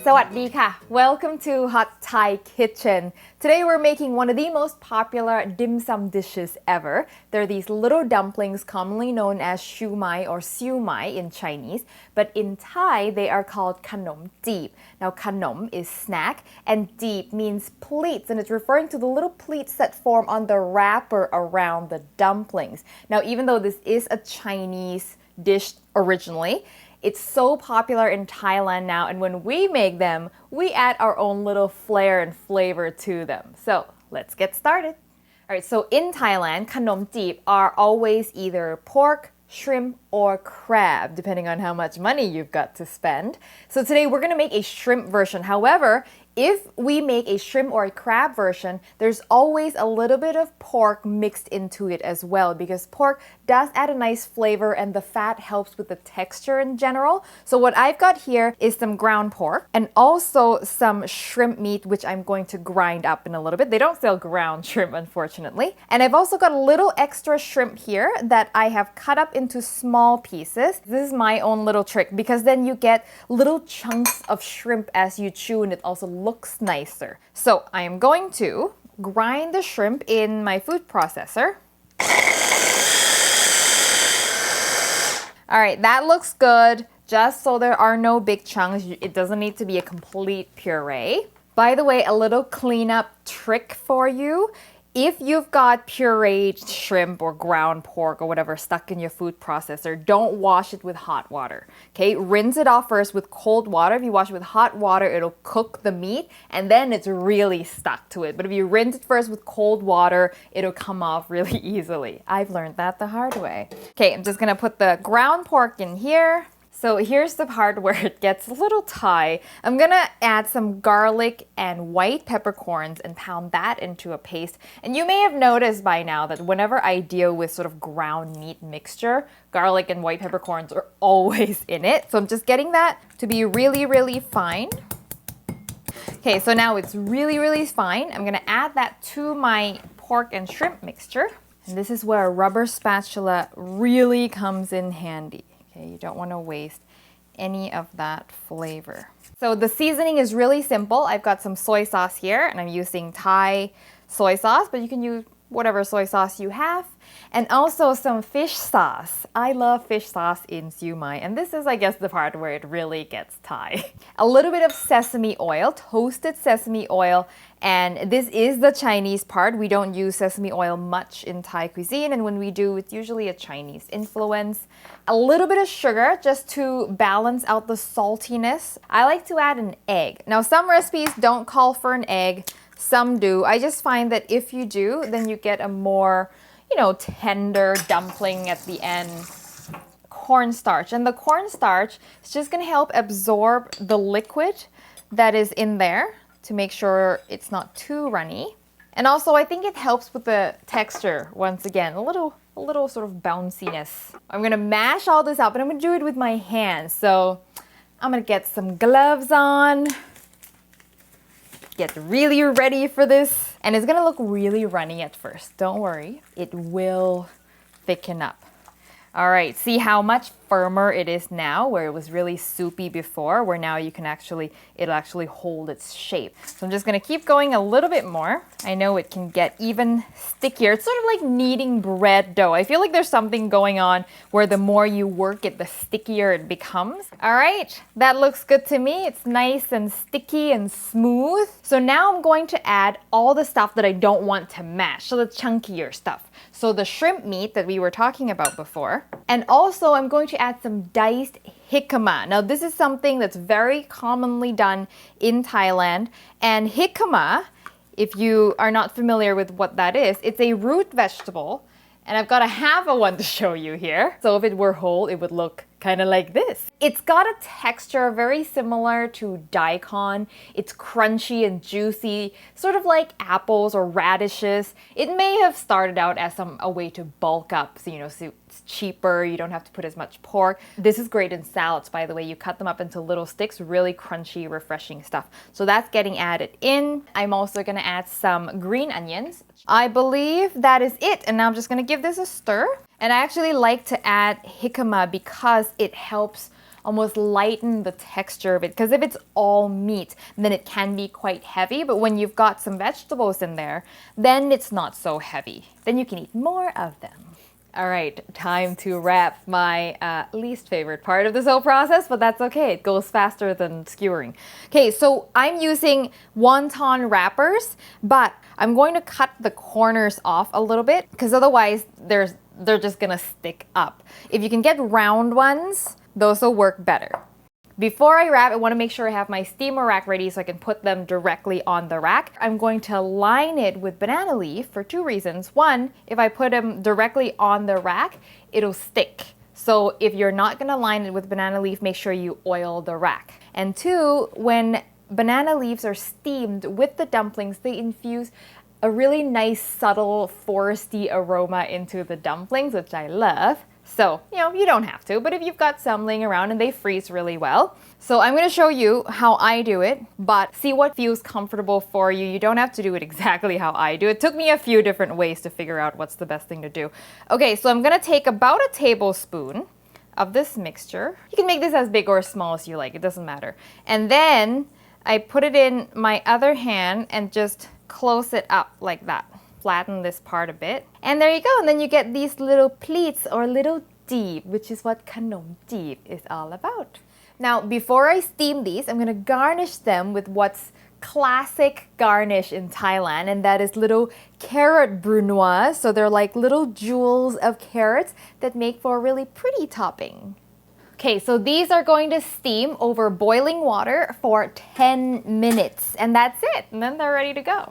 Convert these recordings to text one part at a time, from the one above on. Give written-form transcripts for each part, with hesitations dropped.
สวัสดีค่ะ Welcome to Hot Thai Kitchen. Today we're making one of the most popular dim sum dishes ever. They're these little dumplings commonly known as shumai or siumai in Chinese, but in Thai they are called Kanom Jeeb. Now kanom is snack and jeeb means pleats and it's referring to the little pleats that form on the wrapper around the dumplings. Now even though this is a Chinese dish originally, it's so popular in Thailand now, and when we make them, we add our own little flair and flavor to them. So let's get started. All right, so in Thailand, Kanom Jeeb are always either pork, shrimp, or crab, depending on how much money you've got to spend. So today we're gonna make a shrimp version. However, if we make a shrimp or a crab version, there's always a little bit of pork mixed into it as well because pork does add a nice flavor and the fat helps with the texture in general. So what I've got here is some ground pork and also some shrimp meat, which I'm going to grind up in a little bit. They don't sell ground shrimp, unfortunately. And I've also got a little extra shrimp here that I have cut up into small pieces. This is my own little trick because then you get little chunks of shrimp as you chew and it also looks nicer. So I am going to grind the shrimp in my food processor. All right, that looks good. Just so there are no big chunks, it doesn't need to be a complete puree. By the way, a little cleanup trick for you. If you've got pureed shrimp or ground pork or whatever stuck in your food processor, don't wash it with hot water, okay? Rinse it off first with cold water. If you wash it with hot water, it'll cook the meat and then it's really stuck to it. But if you rinse it first with cold water, it'll come off really easily. I've learned that the hard way. Okay, I'm just gonna put the ground pork in here. So here's the part where it gets a little Thai. I'm gonna add some garlic and white peppercorns and pound that into a paste. And you may have noticed by now that whenever I deal with sort of ground meat mixture, garlic and white peppercorns are always in it. So I'm just getting that to be really, really fine. Okay, so now it's really, really fine. I'm gonna add that to my pork and shrimp mixture. And this is where a rubber spatula really comes in handy. Okay, you don't want to waste any of that flavor. So the seasoning is really simple. I've got some soy sauce here and I'm using Thai soy sauce, but you can use whatever soy sauce you have. And also some fish sauce. I love fish sauce in siumai. And this is, I guess, the part where it really gets Thai. A little bit of sesame oil, toasted sesame oil. And this is the Chinese part. We don't use sesame oil much in Thai cuisine. And when we do, it's usually a Chinese influence. A little bit of sugar just to balance out the saltiness. I like to add an egg. Now, some recipes don't call for an egg. Some do. I just find that if you do, then you get a more, tender dumpling at the end. Cornstarch. And the cornstarch is just going to help absorb the liquid that is in there to make sure it's not too runny. And also, I think it helps with the texture, once again, a little sort of bounciness. I'm going to mash all this up, and I'm going to do it with my hands. So I'm going to get some gloves on. Get really ready for this. And it's gonna look really runny at first. Don't worry, it will thicken up. All right, see how much firmer it is now, where it was really soupy before, where now it'll actually hold its shape. So I'm just gonna keep going a little bit more. I know it can get even stickier. It's sort of like kneading bread dough. I feel like there's something going on where the more you work it, the stickier it becomes. All right, that looks good to me. It's nice and sticky and smooth. So now I'm going to add all the stuff that I don't want to mash, so the chunkier stuff. So the shrimp meat that we were talking about before. And also I'm going to add some diced jicama. Now this is something that's very commonly done in Thailand. And jicama, if you are not familiar with what that is, it's a root vegetable. And I've got a half of one to show you here. So if it were whole, it would look kind of like this. It's got a texture very similar to daikon. It's crunchy and juicy, sort of like apples or radishes. It may have started out as a way to bulk up, so it's cheaper, you don't have to put as much pork. This is great in salads, by the way. You cut them up into little sticks, really crunchy, refreshing stuff. So that's getting added in. I'm also gonna add some green onions. I believe that is it, and now I'm just gonna give this a stir. And I actually like to add jicama because it helps almost lighten the texture of it. Because if it's all meat, then it can be quite heavy. But when you've got some vegetables in there, then it's not so heavy. Then you can eat more of them. All right, time to wrap, my least favorite part of this whole process, but that's okay. It goes faster than skewering. Okay, so I'm using wonton wrappers, but I'm going to cut the corners off a little bit because otherwise they're just gonna stick up. If you can get round ones, those will work better. Before I wrap, I want to make sure I have my steamer rack ready so I can put them directly on the rack. I'm going to line it with banana leaf for two reasons. One, if I put them directly on the rack, it'll stick. So if you're not going to line it with banana leaf, make sure you oil the rack. And two, when banana leaves are steamed with the dumplings, they infuse a really nice, subtle, foresty aroma into the dumplings, which I love. So, you don't have to, but if you've got some laying around and they freeze really well. So I'm going to show you how I do it, but see what feels comfortable for you. You don't have to do it exactly how I do. It took me a few different ways to figure out what's the best thing to do. Okay, so I'm going to take about a tablespoon of this mixture. You can make this as big or as small as you like. It doesn't matter. And then I put it in my other hand and just close it up like that. Flatten this part a bit. And there you go. And then you get these little pleats or little jeeb, which is what Kanom Jeeb is all about. Now, before I steam these, I'm going to garnish them with what's classic garnish in Thailand, and that is little carrot brunoise. So they're like little jewels of carrots that make for a really pretty topping. Okay, so these are going to steam over boiling water for 10 minutes, and that's it. And then they're ready to go.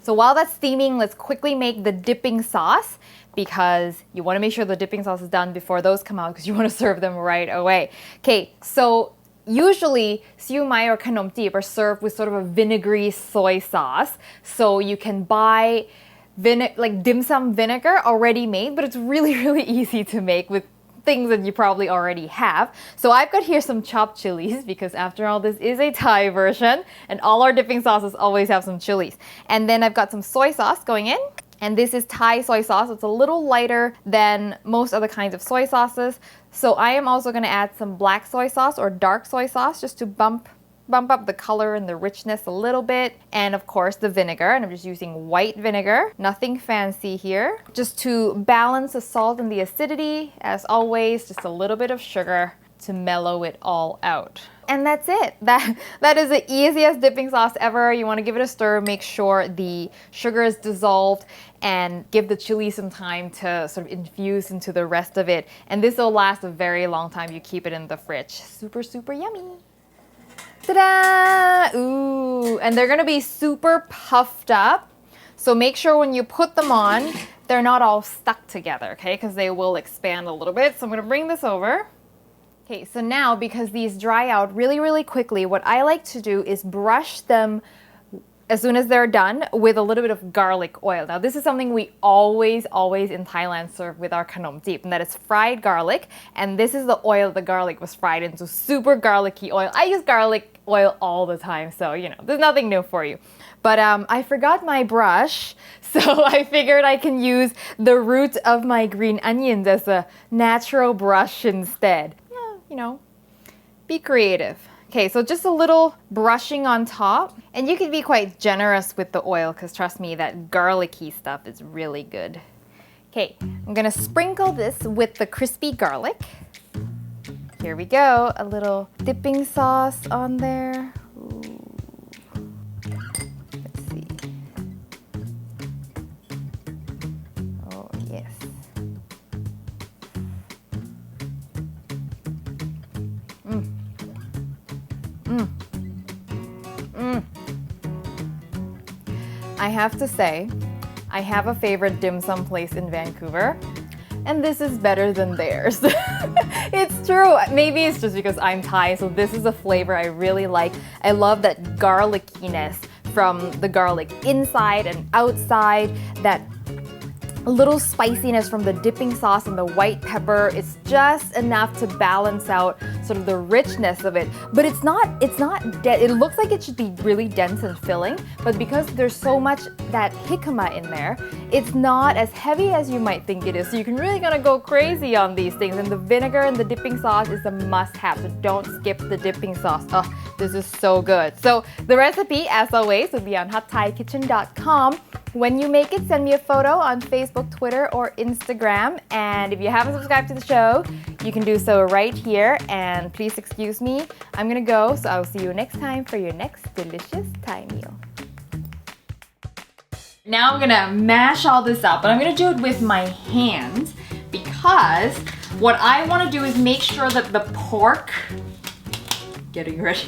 So while that's steaming, let's quickly make the dipping sauce because you want to make sure the dipping sauce is done before those come out because you want to serve them right away. Okay, so usually Shumai or Kanom Jeeb are served with sort of a vinegary soy sauce. So you can buy like dim sum vinegar already made, but it's really, really easy to make with things that you probably already have. So I've got here some chopped chilies because after all, this is a Thai version and all our dipping sauces always have some chilies. And then I've got some soy sauce going in. And this is Thai soy sauce. It's a little lighter than most other kinds of soy sauces. So I am also going to add some black soy sauce or dark soy sauce just to bump up the color and the richness a little bit. And of course the vinegar, and I'm just using white vinegar, nothing fancy here. Just to balance the salt and the acidity, as always, just a little bit of sugar to mellow it all out. And that's it. That is the easiest dipping sauce ever. You want to give it a stir, make sure the sugar is dissolved, and give the chili some time to sort of infuse into the rest of it. And this will last a very long time. You keep it in the fridge. Super, super yummy. Ta-da! Ooh, and they're gonna be super puffed up. So make sure when you put them on, they're not all stuck together, okay? Because they will expand a little bit. So I'm gonna bring this over. Okay, so now because these dry out really, really quickly, what I like to do is brush them as soon as they're done with a little bit of garlic oil. Now this is something we always in Thailand serve with our Kanom Jeeb, and that is fried garlic. And this is the oil the garlic was fried in, so super garlicky oil. I use garlic oil all the time, so there's nothing new for you. But I forgot my brush, so I figured I can use the root of my green onions as a natural brush instead. Be creative. Okay, so just a little brushing on top. And you can be quite generous with the oil because trust me, that garlicky stuff is really good. Okay, I'm gonna sprinkle this with the crispy garlic. Here we go, a little dipping sauce on there. Ooh. Let's see. Oh, yes. I have to say, I have a favorite dim sum place in Vancouver, and this is better than theirs. It's true. Maybe it's just because I'm Thai, so this is a flavor I really like. I love that garlickiness from the garlic inside and outside, that little spiciness from the dipping sauce and the white pepper. It's just enough to balance out sort of the richness of it. But it's not it looks like it should be really dense and filling, but because there's so much that jicama in there, it's not as heavy as you might think it is. So you can really gonna go crazy on these things. And the vinegar and the dipping sauce is a must-have, so don't skip the dipping sauce. Oh, this is so good. So the recipe, as always, will be on hotthaikitchen.com. When you make it, send me a photo on Facebook, Twitter, or Instagram. And if you haven't subscribed to the show, you can do so right here. And please excuse me, I'm gonna go, so I'll see you next time for your next delicious Thai meal. Now I'm gonna mash all this up, but I'm gonna do it with my hands because what I wanna do is make sure that the pork, getting ready.